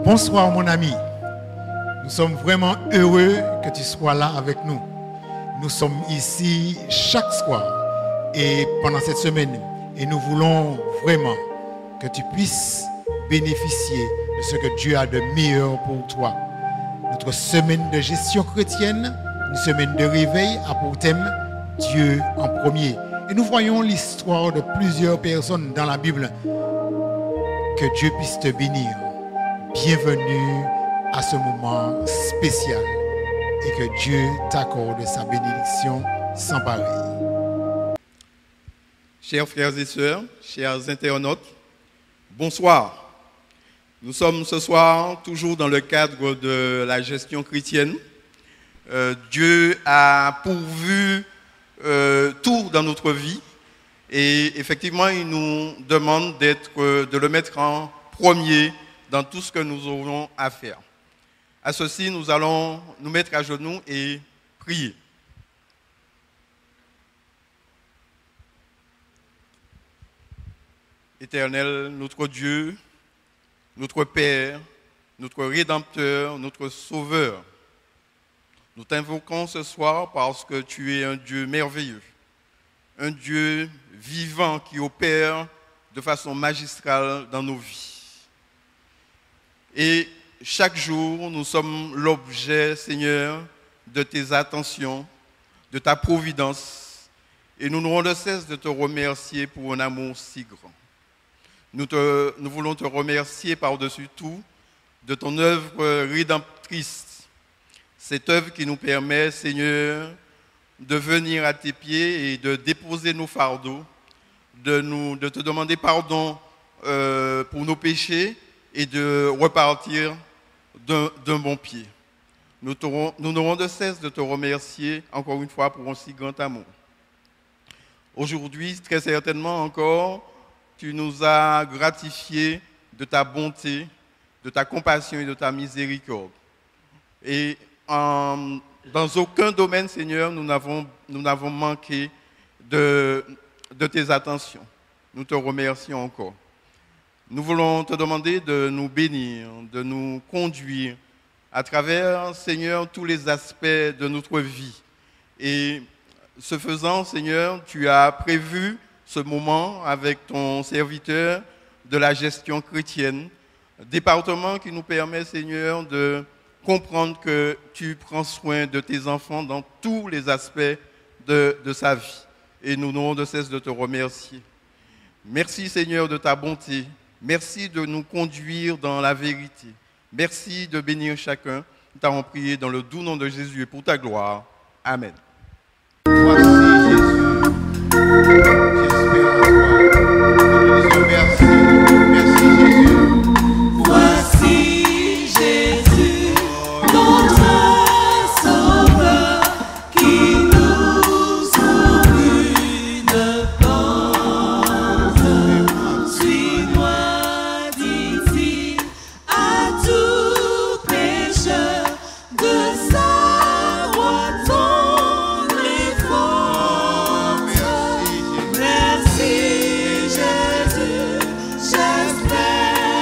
Bonsoir mon ami. Nous sommes vraiment heureux que tu sois là avec nous. Nous sommes ici chaque soir et pendant cette semaine. Et nous voulons vraiment que tu puisses bénéficier de ce que Dieu a de meilleur pour toi. Notre semaine de gestion chrétienne, une semaine de réveil, a pour thème Dieu en premier. Et nous voyons l'histoire de plusieurs personnes dans la Bible. Que Dieu puisse te bénir. Bienvenue à ce moment spécial et que Dieu t'accorde sa bénédiction sans pareil. Chers frères et sœurs, chers internautes, bonsoir. Nous sommes ce soir toujours dans le cadre de la gestion chrétienne. Dieu a pourvu tout dans notre vie et effectivement il nous demande de le mettre en premier dans tout ce que nous aurons à faire. À ceci, nous allons nous mettre à genoux et prier. Éternel, notre Dieu, notre Père, notre Rédempteur, notre Sauveur, nous t'invoquons ce soir parce que tu es un Dieu merveilleux, un Dieu vivant qui opère de façon magistrale dans nos vies. Et chaque jour, nous sommes l'objet, Seigneur, de tes attentions, de ta providence, et nous n'aurons de cesse de te remercier pour un amour si grand. Nous voulons te remercier par-dessus tout de ton œuvre rédemptrice, cette œuvre qui nous permet, Seigneur, de venir à tes pieds et de déposer nos fardeaux, de te demander pardon pour nos péchés et de repartir d'un bon pied. Nous n'aurons de cesse de te remercier encore une fois pour un si grand amour. Aujourd'hui, très certainement encore, tu nous as gratifiés de ta bonté, de ta compassion et de ta miséricorde. Et dans aucun domaine, Seigneur, nous n'avons manqué de tes attentions. Nous te remercions encore. Nous voulons te demander de nous bénir, de nous conduire à travers, Seigneur, tous les aspects de notre vie. Et ce faisant, Seigneur, tu as prévu ce moment avec ton serviteur de la gestion chrétienne, département qui nous permet, Seigneur, de comprendre que tu prends soin de tes enfants dans tous les aspects de sa vie. Et nous n'aurons de cesse de te remercier. Merci, Seigneur, de ta bonté. Merci de nous conduire dans la vérité. Merci de bénir chacun. Nous t'avons prié dans le doux nom de Jésus et pour ta gloire. Amen. Voici Jésus. J'espère en toi. Merci. Merci Jésus. Voici Jésus, notre Sauveur, qui nous ouvre une porte. Suis-moi, dit-il, à tout pécheur de sa droite ton effort. Merci Jésus, j'espère.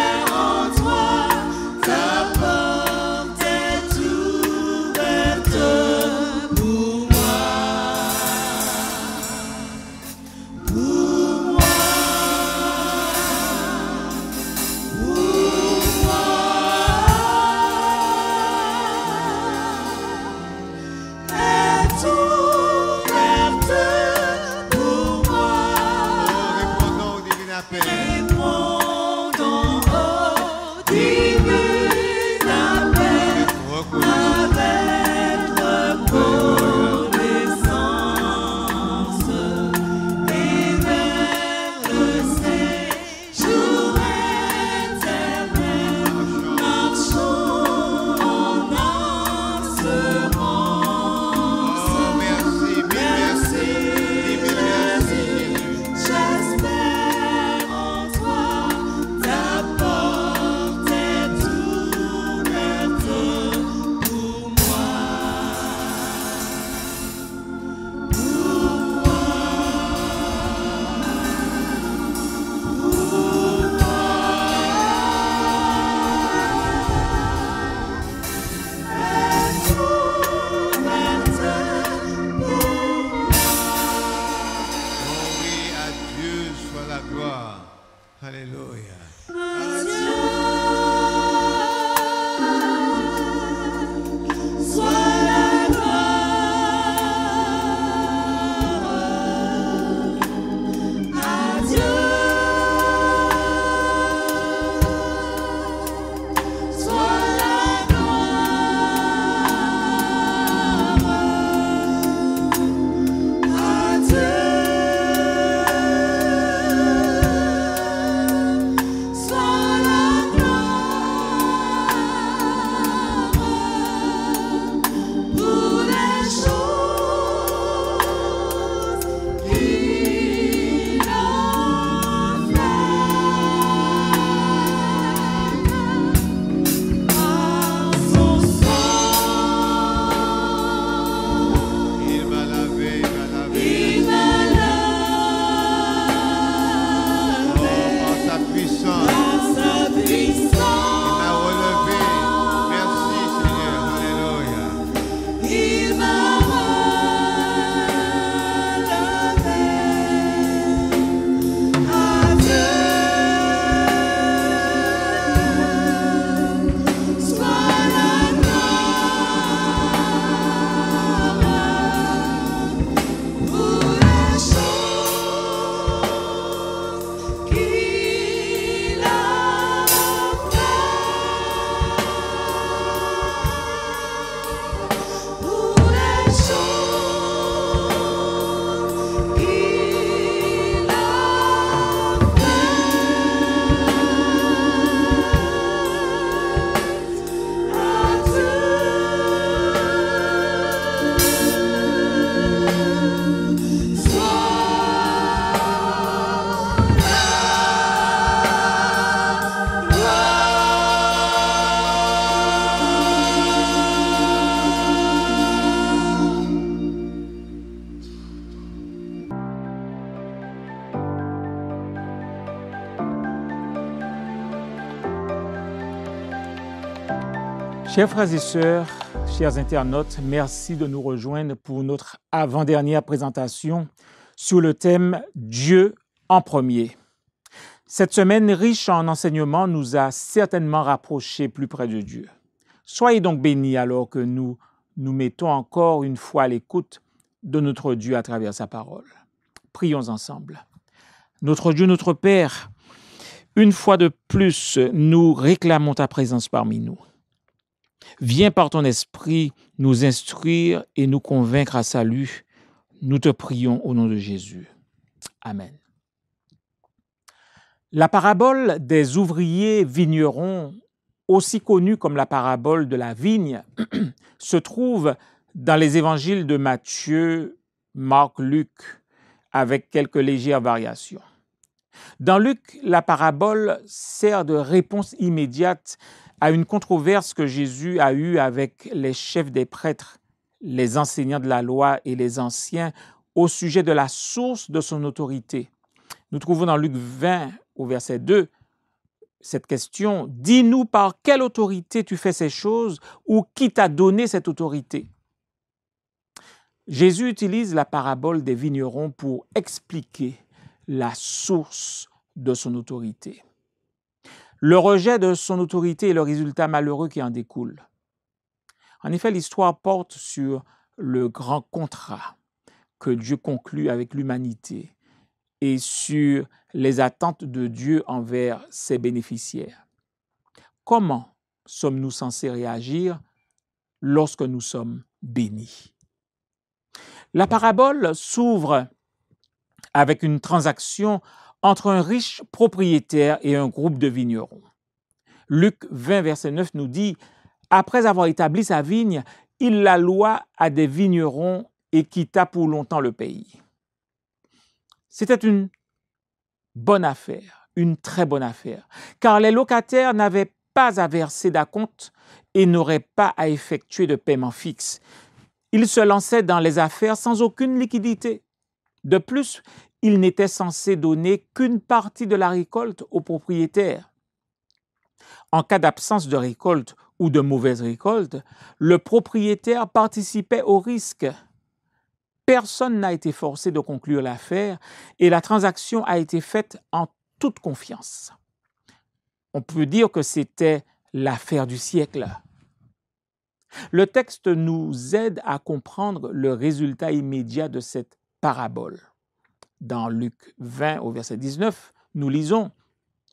Chers frères et sœurs, chers internautes, merci de nous rejoindre pour notre avant-dernière présentation sur le thème « Dieu en premier ». Cette semaine riche en enseignements nous a certainement rapprochés plus près de Dieu. Soyez donc bénis alors que nous nous mettons encore une fois à l'écoute de notre Dieu à travers sa parole. Prions ensemble. Notre Dieu, notre Père, une fois de plus, nous réclamons ta présence parmi nous. Viens par ton esprit nous instruire et nous convaincre à salut. Nous te prions au nom de Jésus. Amen. La parabole des ouvriers vignerons, aussi connue comme la parabole de la vigne, se trouve dans les évangiles de Matthieu, Marc, Luc, avec quelques légères variations. Dans Luc, la parabole sert de réponse immédiate à une controverse que Jésus a eue avec les chefs des prêtres, les enseignants de la loi et les anciens au sujet de la source de son autorité. Nous trouvons dans Luc 20, au verset 2, cette question « Dis-nous par quelle autorité tu fais ces choses ou qui t'a donné cette autorité ?» Jésus utilise la parabole des vignerons pour expliquer la source de son autorité. Le rejet de son autorité est le résultat malheureux qui en découle. En effet, l'histoire porte sur le grand contrat que Dieu conclut avec l'humanité et sur les attentes de Dieu envers ses bénéficiaires. Comment sommes-nous censés réagir lorsque nous sommes bénis? La parabole s'ouvre avec une transaction entre un riche propriétaire et un groupe de vignerons. Luc 20, verset 9 nous dit « Après avoir établi sa vigne, il la loua à des vignerons et quitta pour longtemps le pays. » C'était une bonne affaire, une très bonne affaire, car les locataires n'avaient pas à verser d'acompte et n'auraient pas à effectuer de paiement fixe. Ils se lançaient dans les affaires sans aucune liquidité. De plus, ils n'étaient censés donner qu'une partie de la récolte aux propriétaires. En cas d'absence de récolte ou de mauvaise récolte, le propriétaire participait au risque. Personne n'a été forcé de conclure l'affaire et la transaction a été faite en toute confiance. On peut dire que c'était l'affaire du siècle. Le texte nous aide à comprendre le résultat immédiat de cette parabole. Dans Luc 20 au verset 19, nous lisons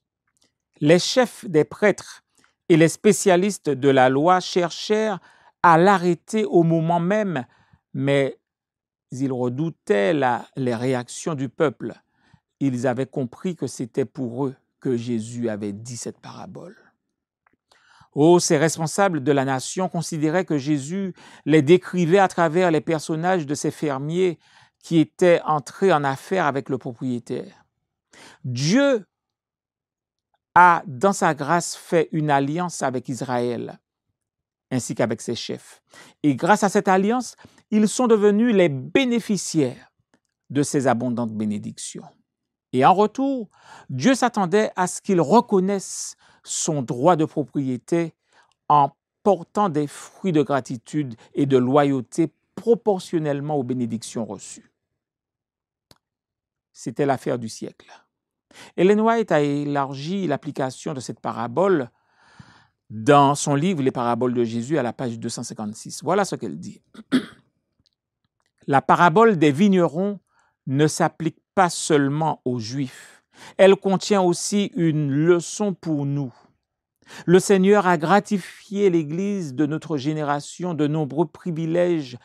« Les chefs des prêtres et les spécialistes de la loi cherchèrent à l'arrêter au moment même, mais ils redoutaient les réactions du peuple. Ils avaient compris que c'était pour eux que Jésus avait dit cette parabole. Oh, ces responsables de la nation considéraient que Jésus les décrivait à travers les personnages de ces fermiers qui étaient entrés en affaire avec le propriétaire. Dieu a, dans sa grâce, fait une alliance avec Israël, ainsi qu'avec ses chefs. Et grâce à cette alliance, ils sont devenus les bénéficiaires de ces abondantes bénédictions. Et en retour, Dieu s'attendait à ce qu'ils reconnaissent son droit de propriété en portant des fruits de gratitude et de loyauté proportionnellement aux bénédictions reçues. C'était l'affaire du siècle. Ellen White a élargi l'application de cette parabole dans son livre « Les paraboles de Jésus » à la page 256. Voilà ce qu'elle dit. La parabole des vignerons ne s'applique pas seulement aux Juifs. Elle contient aussi une leçon pour nous. Le Seigneur a gratifié l'Église de notre génération de nombreux privilèges,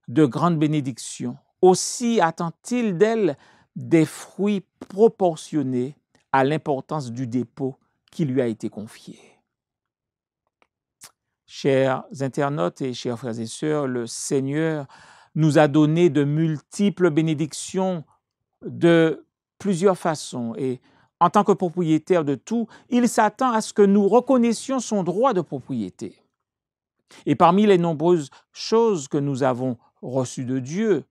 de grandes bénédictions. Aussi attend-il d'elle des fruits proportionnés à l'importance du dépôt qui lui a été confié. Chers internautes et chers frères et sœurs, le Seigneur nous a donné de multiples bénédictions de plusieurs façons et en tant que propriétaire de tout, il s'attend à ce que nous reconnaissions son droit de propriété. Et parmi les nombreuses choses que nous avons reçues de Dieu,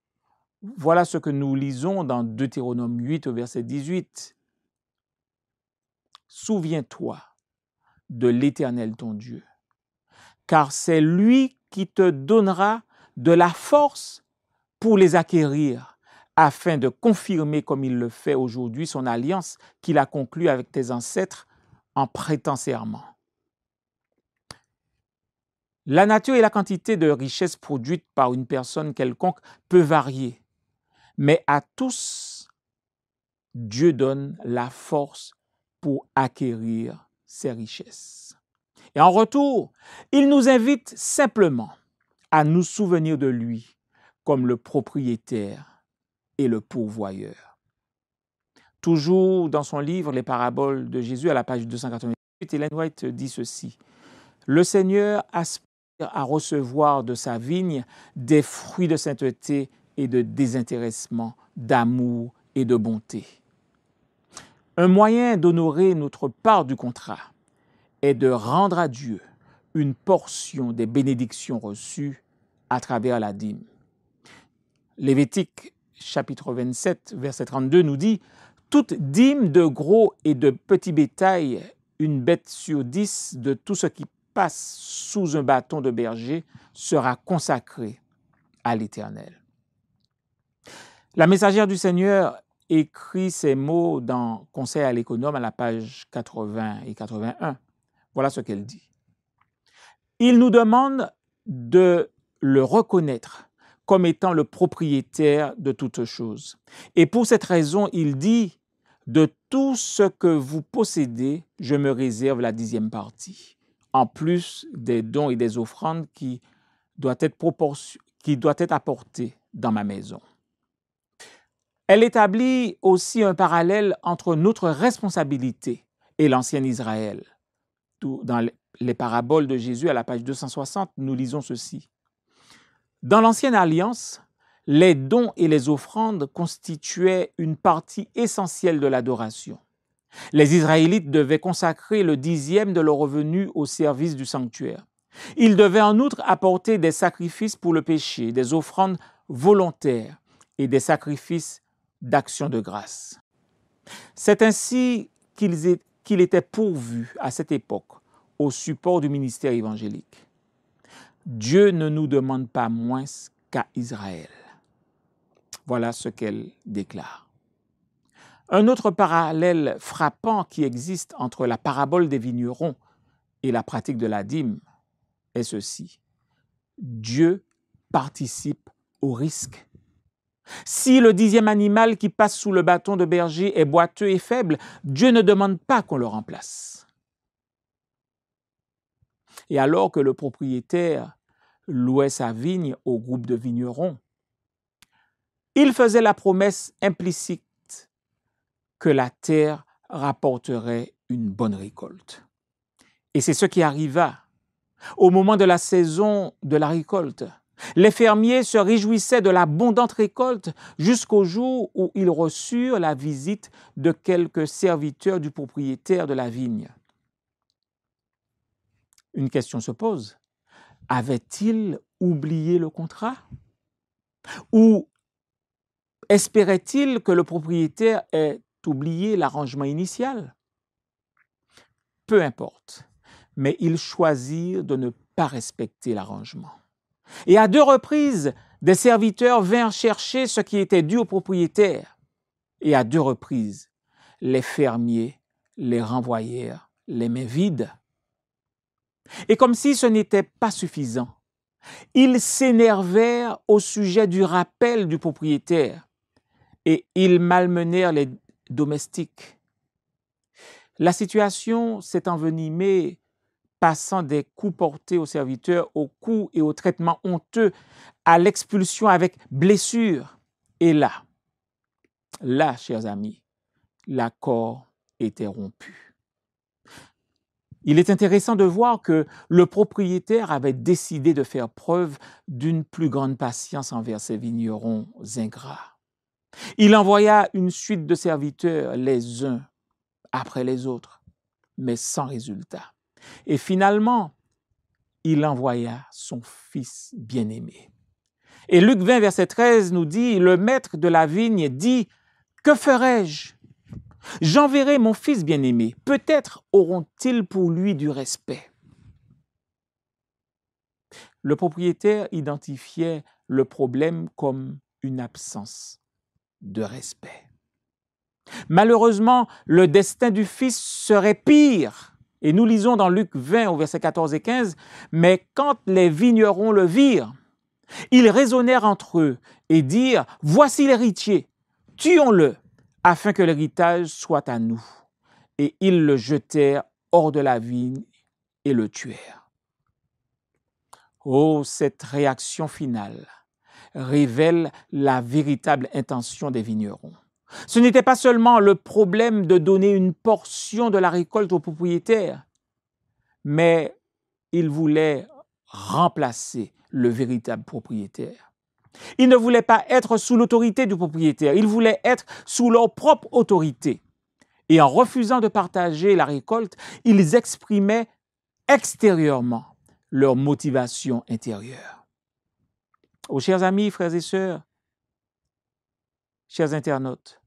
voilà ce que nous lisons dans Deutéronome 8 au verset 18. Souviens-toi de l'Éternel ton Dieu, car c'est lui qui te donnera de la force pour les acquérir, afin de confirmer comme il le fait aujourd'hui son alliance qu'il a conclue avec tes ancêtres en prêtant serment. La nature et la quantité de richesses produites par une personne quelconque peut varier, mais à tous, Dieu donne la force pour acquérir ces richesses. Et en retour, il nous invite simplement à nous souvenir de lui comme le propriétaire et le pourvoyeur. Toujours dans son livre Les paraboles de Jésus, à la page 288, Ellen White dit ceci: « Le Seigneur aspire à recevoir de sa vigne des fruits de sainteté et de désintéressement, d'amour et de bonté. » Un moyen d'honorer notre part du contrat est de rendre à Dieu une portion des bénédictions reçues à travers la dîme. Lévitique chapitre 27, verset 32 nous dit « Toute dîme de gros et de petit bétail, une bête sur 10 de tout ce qui passe sous un bâton de berger sera consacrée à l'Éternel. » La messagère du Seigneur écrit ces mots dans Conseil à l'économe à la page 80 et 81. Voilà ce qu'elle dit. Il nous demande de le reconnaître comme étant le propriétaire de toutes choses. Et pour cette raison, il dit « De tout ce que vous possédez, je me réserve la 10e partie, en plus des dons et des offrandes qui doit être apportées dans ma maison. » Elle établit aussi un parallèle entre notre responsabilité et l'ancien Israël. Dans les paraboles de Jésus, à la page 260, nous lisons ceci. Dans l'ancienne alliance, les dons et les offrandes constituaient une partie essentielle de l'adoration. Les Israélites devaient consacrer le 10e de leur revenu au service du sanctuaire. Ils devaient en outre apporter des sacrifices pour le péché, des offrandes volontaires et des sacrifices d'action de grâce. C'est ainsi qu'il était pourvu à cette époque au support du ministère évangélique. Dieu ne nous demande pas moins qu'à Israël. Voilà ce qu'elle déclare. Un autre parallèle frappant qui existe entre la parabole des vignerons et la pratique de la dîme est ceci. Dieu participe au risque. Si le 10e animal qui passe sous le bâton de berger est boiteux et faible, Dieu ne demande pas qu'on le remplace. Et alors que le propriétaire louait sa vigne au groupe de vignerons, il faisait la promesse implicite que la terre rapporterait une bonne récolte. Et c'est ce qui arriva au moment de la saison de la récolte. Les fermiers se réjouissaient de l'abondante récolte jusqu'au jour où ils reçurent la visite de quelques serviteurs du propriétaire de la vigne. Une question se pose. Avait-il oublié le contrat? Ou espérait-il que le propriétaire ait oublié l'arrangement initial? Peu importe, mais ils choisirent de ne pas respecter l'arrangement. Et à 2 reprises, des serviteurs vinrent chercher ce qui était dû au propriétaire. Et à 2 reprises, les fermiers les renvoyèrent les mains vides. Et comme si ce n'était pas suffisant, ils s'énervèrent au sujet du rappel du propriétaire et ils malmenèrent les domestiques. La situation s'est envenimée, passant des coups portés aux serviteurs, aux coups et aux traitements honteux, à l'expulsion avec blessure. Et là, chers amis, l'accord était rompu. Il est intéressant de voir que le propriétaire avait décidé de faire preuve d'une plus grande patience envers ses vignerons ingrats. Il envoya une suite de serviteurs, les uns après les autres, mais sans résultat. Et finalement, il envoya son fils bien-aimé. Et Luc 20, verset 13 nous dit, « Le maître de la vigne dit, « Que ferai-je ? J'enverrai mon fils bien-aimé. Peut-être auront-ils pour lui du respect. » Le propriétaire identifiait le problème comme une absence de respect. Malheureusement, le destin du fils serait pire. Et nous lisons dans Luc 20 au verset 14 et 15, « Mais quand les vignerons le virent, ils raisonnèrent entre eux et dirent, « Voici l'héritier, tuons-le, afin que l'héritage soit à nous. » Et ils le jetèrent hors de la vigne et le tuèrent. Oh, cette réaction finale révèle la véritable intention des vignerons. Ce n'était pas seulement le problème de donner une portion de la récolte au propriétaire, mais ils voulaient remplacer le véritable propriétaire. Ils ne voulaient pas être sous l'autorité du propriétaire, ils voulaient être sous leur propre autorité. Et en refusant de partager la récolte, ils exprimaient extérieurement leur motivation intérieure. Oh, chers amis, frères et sœurs, chers internautes,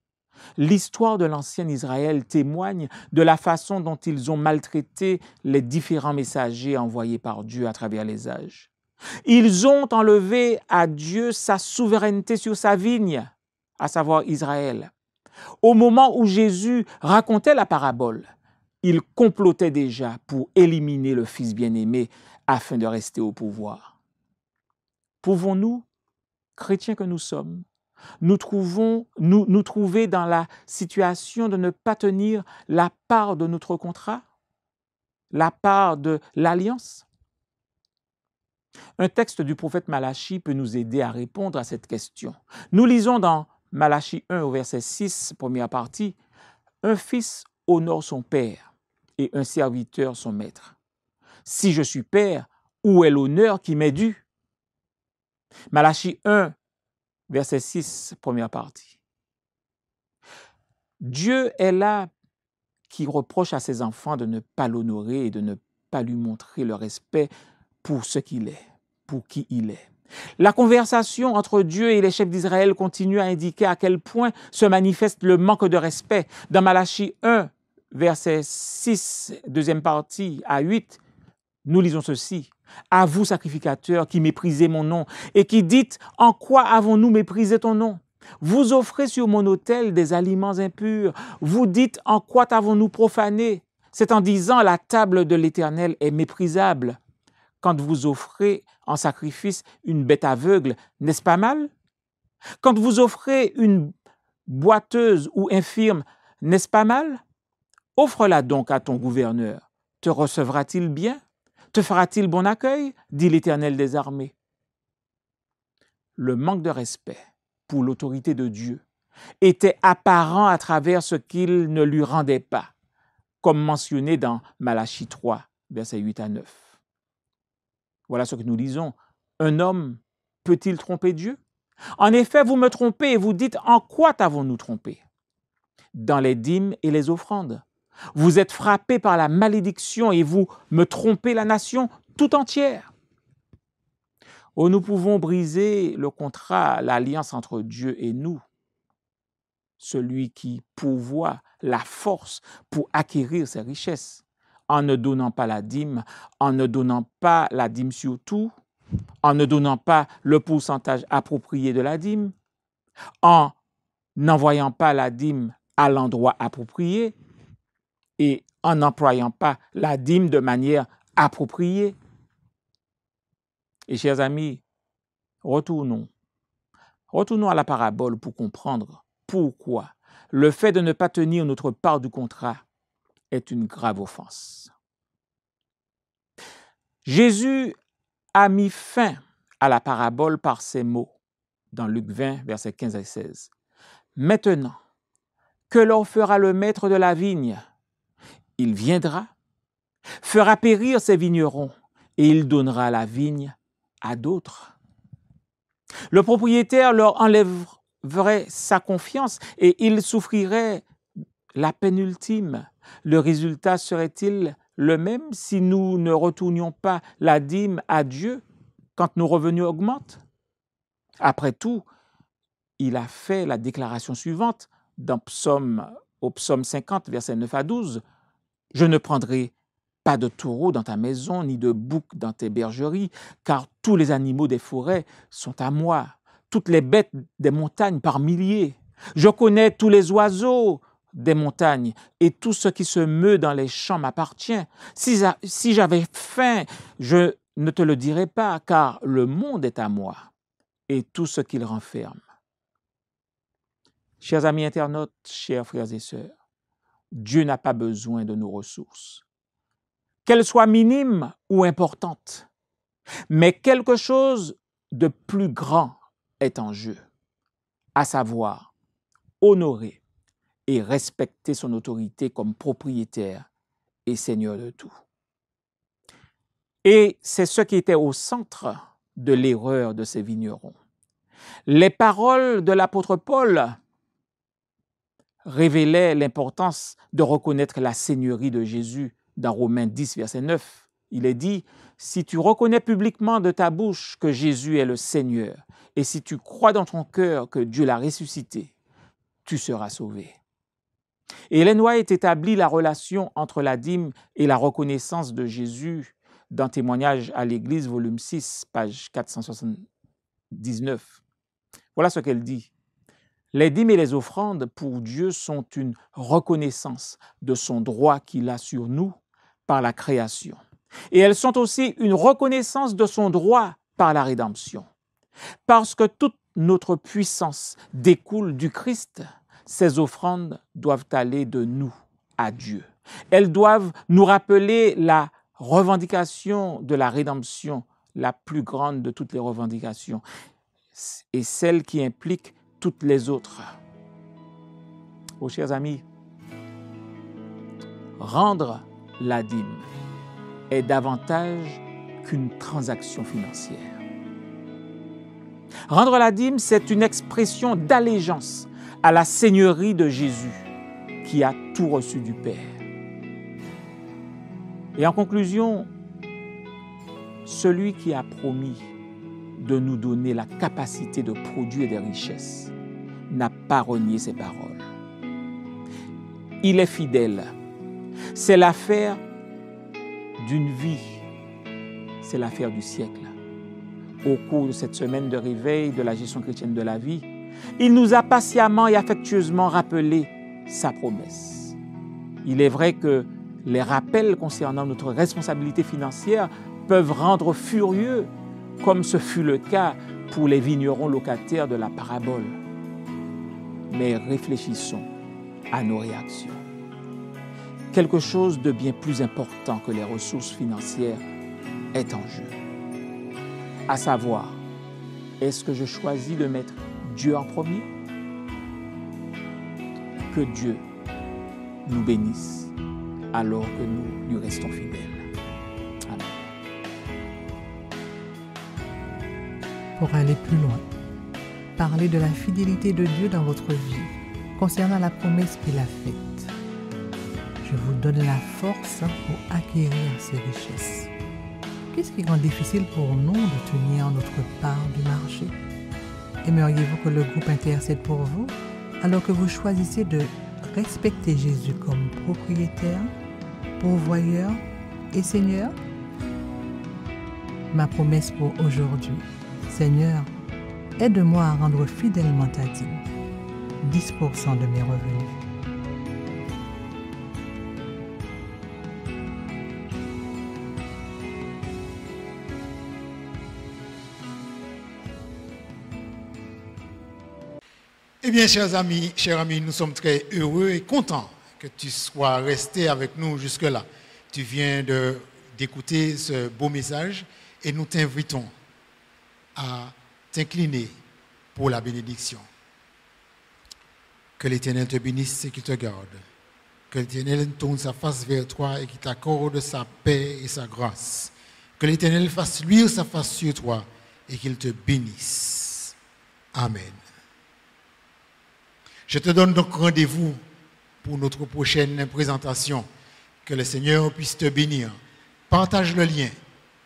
l'histoire de l'ancien Israël témoigne de la façon dont ils ont maltraité les différents messagers envoyés par Dieu à travers les âges. Ils ont enlevé à Dieu sa souveraineté sur sa vigne, à savoir Israël. Au moment où Jésus racontait la parabole, il complotait déjà pour éliminer le Fils bien-aimé afin de rester au pouvoir. Pouvons-nous, chrétiens que nous sommes, nous trouver dans la situation de ne pas tenir la part de notre contrat, la part de l'alliance? Un texte du prophète Malachie peut nous aider à répondre à cette question. Nous lisons dans Malachie 1 au verset 6, première partie, « Un fils honore son père et un serviteur son maître. Si je suis père, où est l'honneur qui m'est dû? » Malachie 1, verset 6, première partie. Dieu est là qui reproche à ses enfants de ne pas l'honorer et de ne pas lui montrer le respect pour ce qu'il est, pour qui il est. La conversation entre Dieu et les chefs d'Israël continue à indiquer à quel point se manifeste le manque de respect. Dans Malachie 1, verset 6, deuxième partie, à 8, nous lisons ceci. « À vous, sacrificateurs, qui méprisez mon nom, et qui dites, en quoi avons-nous méprisé ton nom? Vous offrez sur mon autel des aliments impurs. Vous dites, en quoi t'avons-nous profané? C'est en disant, la table de l'Éternel est méprisable. Quand vous offrez en sacrifice une bête aveugle, n'est-ce pas mal? Quand vous offrez une boiteuse ou infirme, n'est-ce pas mal? Offre-la donc à ton gouverneur. Te recevra-t-il bien? Te fera-t-il bon accueil? Dit l'Éternel des armées. » Le manque de respect pour l'autorité de Dieu était apparent à travers ce qu'il ne lui rendait pas, comme mentionné dans Malachie 3, versets 8 à 9. Voilà ce que nous lisons. Un homme peut-il tromper Dieu? En effet, vous me trompez et vous dites, en quoi t'avons-nous trompé? Dans les dîmes et les offrandes. Vous êtes frappés par la malédiction et vous me trompez la nation tout entière. Oh, nous pouvons briser le contrat, l'alliance entre Dieu et nous, celui qui pourvoit la force pour acquérir ses richesses, en ne donnant pas la dîme, en ne donnant pas la dîme sur tout, en ne donnant pas le pourcentage approprié de la dîme, en n'envoyant pas la dîme à l'endroit approprié et en n'employant pas la dîme de manière appropriée. Et chers amis, retournons à la parabole pour comprendre pourquoi le fait de ne pas tenir notre part du contrat est une grave offense. Jésus a mis fin à la parabole par ces mots dans Luc 20, versets 15 et 16. « Maintenant, que leur fera le maître de la vigne? Il viendra, fera périr ses vignerons et il donnera la vigne à d'autres. » Le propriétaire leur enlèverait sa confiance et il souffrirait la peine ultime. Le résultat serait-il le même si nous ne retournions pas la dîme à Dieu quand nos revenus augmentent? Après tout, il a fait la déclaration suivante au psaume 50, versets 9 à 12. « Je ne prendrai pas de taureau dans ta maison, ni de bouc dans tes bergeries, car tous les animaux des forêts sont à moi, toutes les bêtes des montagnes par milliers. Je connais tous les oiseaux des montagnes, et tout ce qui se meut dans les champs m'appartient. Si j'avais faim, je ne te le dirais pas, car le monde est à moi, et tout ce qu'il renferme. Chers amis internautes, chers frères et sœurs, Dieu n'a pas besoin de nos ressources, qu'elles soient minimes ou importantes, mais quelque chose de plus grand est en jeu, à savoir honorer et respecter son autorité comme propriétaire et seigneur de tout. Et c'est ce qui était au centre de l'erreur de ces vignerons. Les paroles de l'apôtre Paul révélaient l'importance de reconnaître la seigneurie de Jésus dans Romains 10, verset 9. Il est dit, « Si tu reconnais publiquement de ta bouche que Jésus est le Seigneur, et si tu crois dans ton cœur que Dieu l'a ressuscité, tu seras sauvé. » Et Ellen White établit la relation entre la dîme et la reconnaissance de Jésus dans Témoignages à l'Église, volume 6, page 479. Voilà ce qu'elle dit. Les dîmes et les offrandes pour Dieu sont une reconnaissance de son droit qu'il a sur nous par la création. Et elles sont aussi une reconnaissance de son droit par la rédemption. Parce que toute notre puissance découle du Christ, ces offrandes doivent aller de nous à Dieu. Elles doivent nous rappeler la revendication de la rédemption, la plus grande de toutes les revendications, et celle qui implique toutes les autres. Oh, chers amis, rendre la dîme est davantage qu'une transaction financière. Rendre la dîme, c'est une expression d'allégeance à la seigneurie de Jésus qui a tout reçu du Père. Et en conclusion, celui qui a promis de nous donner la capacité de produire des richesses n'a pas renié ses paroles. Il est fidèle. C'est l'affaire d'une vie. C'est l'affaire du siècle. Au cours de cette semaine de réveil de la gestion chrétienne de la vie, il nous a patiemment et affectueusement rappelé sa promesse. Il est vrai que les rappels concernant notre responsabilité financière peuvent rendre furieux, comme ce fut le cas pour les vignerons locataires de la parabole. Mais réfléchissons à nos réactions. Quelque chose de bien plus important que les ressources financières est en jeu. À savoir, est-ce que je choisis de mettre Dieu en premier? Que Dieu nous bénisse alors que nous lui restons fidèles. Amen. Pour aller plus loin, parlez de la fidélité de Dieu dans votre vie, concernant la promesse qu'il a faite. Je vous donne la force pour acquérir ces richesses. Qu'est-ce qui rend difficile pour nous de tenir notre part du marché? Aimeriez-vous que le groupe intercède pour vous alors que vous choisissez de respecter Jésus comme propriétaire, pourvoyeur et Seigneur? Ma promesse pour aujourd'hui, Seigneur, aide-moi à rendre fidèlement ta dîme, 10% de mes revenus. Eh bien, chers amis, nous sommes très heureux et contents que tu sois resté avec nous jusque-là. Tu viens d'écouter ce beau message et nous t'invitons à t'incliner pour la bénédiction. Que l'Éternel te bénisse et qu'il te garde. Que l'Éternel tourne sa face vers toi et qu'il t'accorde sa paix et sa grâce. Que l'Éternel fasse luire sa face sur toi et qu'il te bénisse. Amen. Je te donne donc rendez-vous pour notre prochaine présentation. Que le Seigneur puisse te bénir. Partage le lien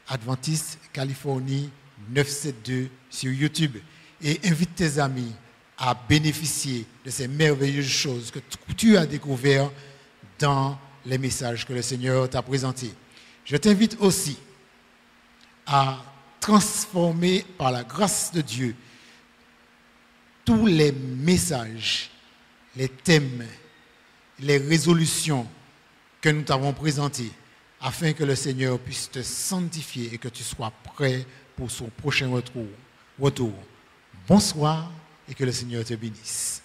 Adventiste Californie 972 sur YouTube et invite tes amis à bénéficier de ces merveilleuses choses que tu as découvertes dans les messages que le Seigneur t'a présentés. Je t'invite aussi à transformer par la grâce de Dieu tous les messages, les thèmes, les résolutions que nous t'avons présentées afin que le Seigneur puisse te sanctifier et que tu sois prêt pour son prochain retour. Bonsoir et que le Seigneur te bénisse.